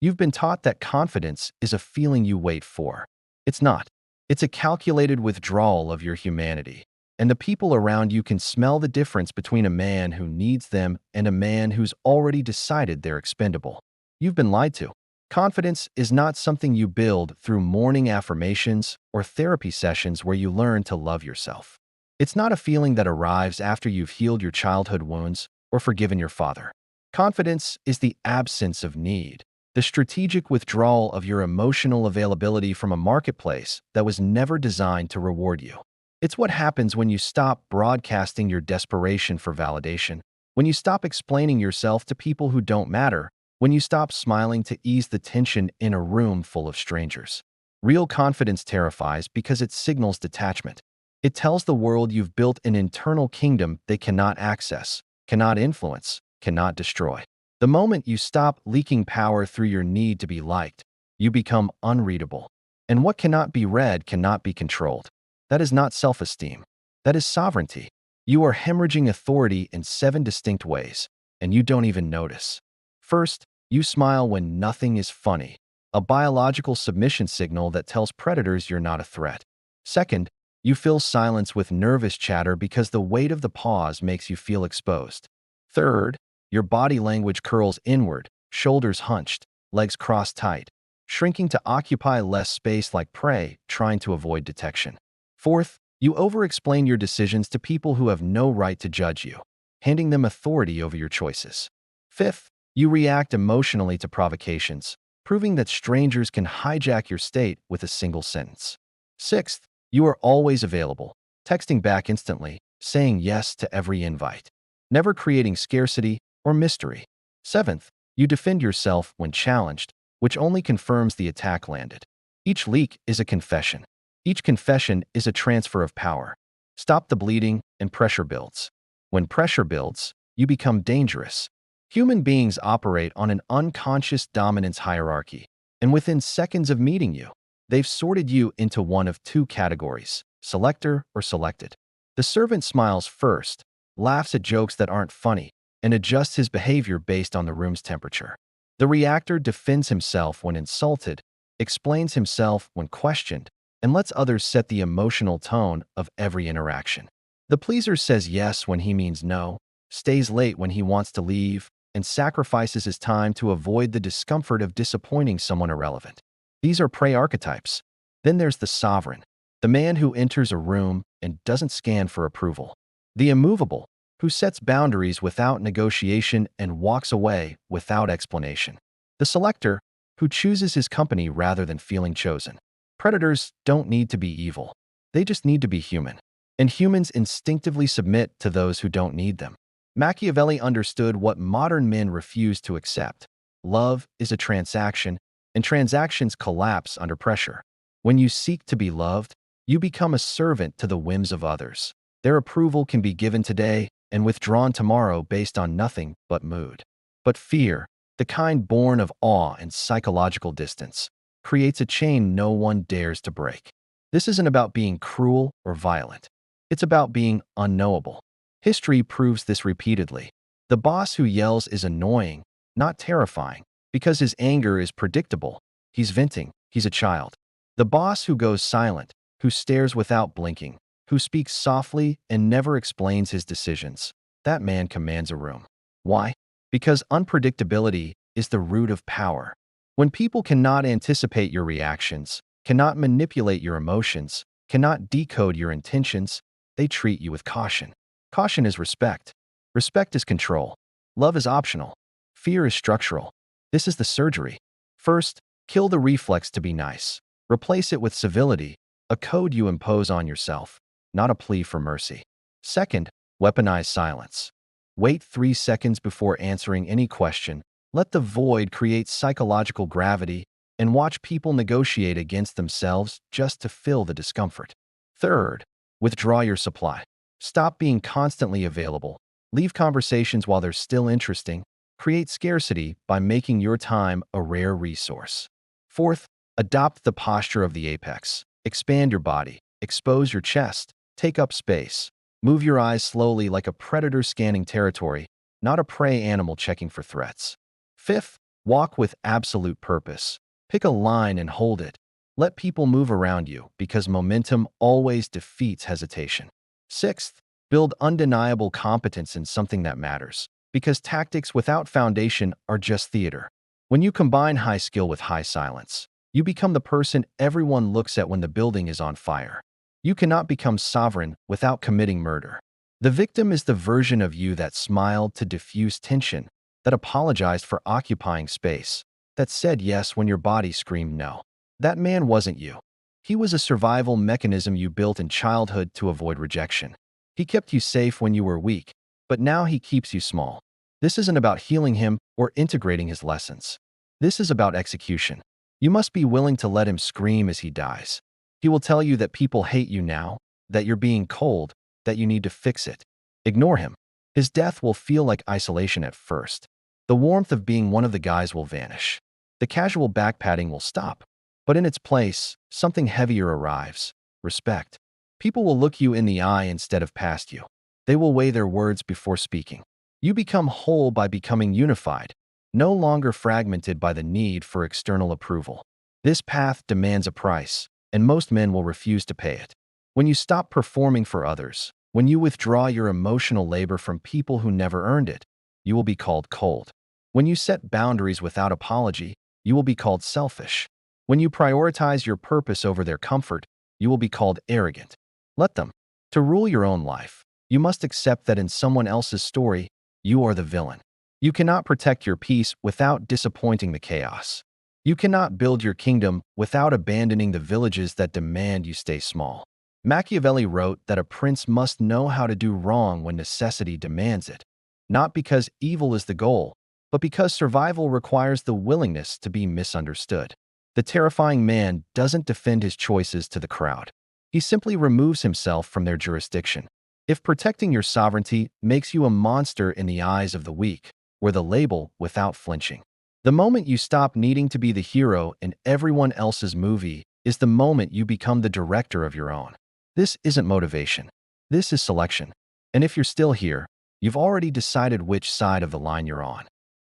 You've been taught that confidence is a feeling you wait for. It's not. It's a calculated withdrawal of your humanity. And the people around you can smell the difference between a man who needs them and a man who's already decided they're expendable. You've been lied to. Confidence is not something you build through morning affirmations or therapy sessions where you learn to love yourself. It's not a feeling that arrives after you've healed your childhood wounds or forgiven your father. Confidence is the absence of need, the strategic withdrawal of your emotional availability from a marketplace that was never designed to reward you. It's what happens when you stop broadcasting your desperation for validation, when you stop explaining yourself to people who don't matter, when you stop smiling to ease the tension in a room full of strangers. Real confidence terrifies because it signals detachment. It tells the world you've built an internal kingdom they cannot access, cannot influence, cannot destroy. The moment you stop leaking power through your need to be liked, you become unreadable. And what cannot be read cannot be controlled. That is not self-esteem. That is sovereignty. You are hemorrhaging authority in 7 distinct ways, and you don't even notice. First, you smile when nothing is funny, a biological submission signal that tells predators you're not a threat. Second, you fill silence with nervous chatter because the weight of the pause makes you feel exposed. Third, your body language curls inward, shoulders hunched, legs crossed tight, shrinking to occupy less space like prey, trying to avoid detection. Fourth, you over-explain your decisions to people who have no right to judge you, handing them authority over your choices. Fifth, you react emotionally to provocations, proving that strangers can hijack your state with a single sentence. Sixth, you are always available, texting back instantly, saying yes to every invite, never creating scarcity or mystery. Seventh, you defend yourself when challenged, which only confirms the attack landed. Each leak is a confession. Each confession is a transfer of power. Stop the bleeding and pressure builds. When pressure builds, you become dangerous. Human beings operate on an unconscious dominance hierarchy, and within seconds of meeting you, they've sorted you into one of 2 categories, selector or selected. The servant smiles first, laughs at jokes that aren't funny, and adjusts his behavior based on the room's temperature. The reactor defends himself when insulted, explains himself when questioned, and lets others set the emotional tone of every interaction. The pleaser says yes when he means no, stays late when he wants to leave, and sacrifices his time to avoid the discomfort of disappointing someone irrelevant. These are prey archetypes. Then there's the sovereign, the man who enters a room and doesn't scan for approval. The immovable, who sets boundaries without negotiation and walks away without explanation. The selector, who chooses his company rather than feeling chosen. Predators don't need to be evil. They just need to be human. And humans instinctively submit to those who don't need them. Machiavelli understood what modern men refuse to accept. Love is a transaction, and transactions collapse under pressure. When you seek to be loved, you become a servant to the whims of others. Their approval can be given today and withdrawn tomorrow based on nothing but mood. But fear, the kind born of awe and psychological distance, creates a chain no one dares to break. This isn't about being cruel or violent. It's about being unknowable. History proves this repeatedly. The boss who yells is annoying, not terrifying, because his anger is predictable. He's venting. He's a child. The boss who goes silent, who stares without blinking, who speaks softly and never explains his decisions, that man commands a room. Why? Because unpredictability is the root of power. When people cannot anticipate your reactions, cannot manipulate your emotions, cannot decode your intentions, they treat you with caution. Caution is respect. Respect is control. Love is optional. Fear is structural. This is the surgery. First, kill the reflex to be nice. Replace it with civility, a code you impose on yourself, not a plea for mercy. Second, weaponize silence. Wait 3 seconds before answering any question. Let the void create psychological gravity and watch people negotiate against themselves just to fill the discomfort. Third, withdraw your supply. Stop being constantly available. Leave conversations while they're still interesting. Create scarcity by making your time a rare resource. Fourth, adopt the posture of the apex. Expand your body. Expose your chest. Take up space. Move your eyes slowly like a predator scanning territory, not a prey animal checking for threats. Fifth, Walk with absolute purpose. Pick a line and hold it. Let people move around you because momentum always defeats hesitation. Sixth, build undeniable competence in something that matters, because tactics without foundation are just theater. When you combine high skill with high silence, you become the person everyone looks at when the building is on fire. You cannot become sovereign without committing murder. The victim is the version of you that smiled to diffuse tension, that apologized for occupying space, that said yes when your body screamed no. That man wasn't you. He was a survival mechanism you built in childhood to avoid rejection. He kept you safe when you were weak, but now he keeps you small. This isn't about healing him or integrating his lessons. This is about execution. You must be willing to let him scream as he dies. He will tell you that people hate you now, that you're being cold, that you need to fix it. Ignore him. His death will feel like isolation at first. The warmth of being one of the guys will vanish. The casual backpatting will stop. But in its place, something heavier arrives: respect. People will look you in the eye instead of past you. They will weigh their words before speaking. You become whole by becoming unified, no longer fragmented by the need for external approval. This path demands a price, and most men will refuse to pay it. When you stop performing for others, when you withdraw your emotional labor from people who never earned it, you will be called cold. When you set boundaries without apology, you will be called selfish. When you prioritize your purpose over their comfort, you will be called arrogant. Let them. To rule your own life, you must accept that in someone else's story, you are the villain. You cannot protect your peace without disappointing the chaos. You cannot build your kingdom without abandoning the villages that demand you stay small. Machiavelli wrote that a prince must know how to do wrong when necessity demands it, not because evil is the goal, but because survival requires the willingness to be misunderstood. The terrifying man doesn't defend his choices to the crowd. He simply removes himself from their jurisdiction. If protecting your sovereignty makes you a monster in the eyes of the weak, wear the label without flinching. The moment you stop needing to be the hero in everyone else's movie is the moment you become the director of your own. This isn't motivation. This is selection. And if you're still here, you've already decided which side of the line you're on.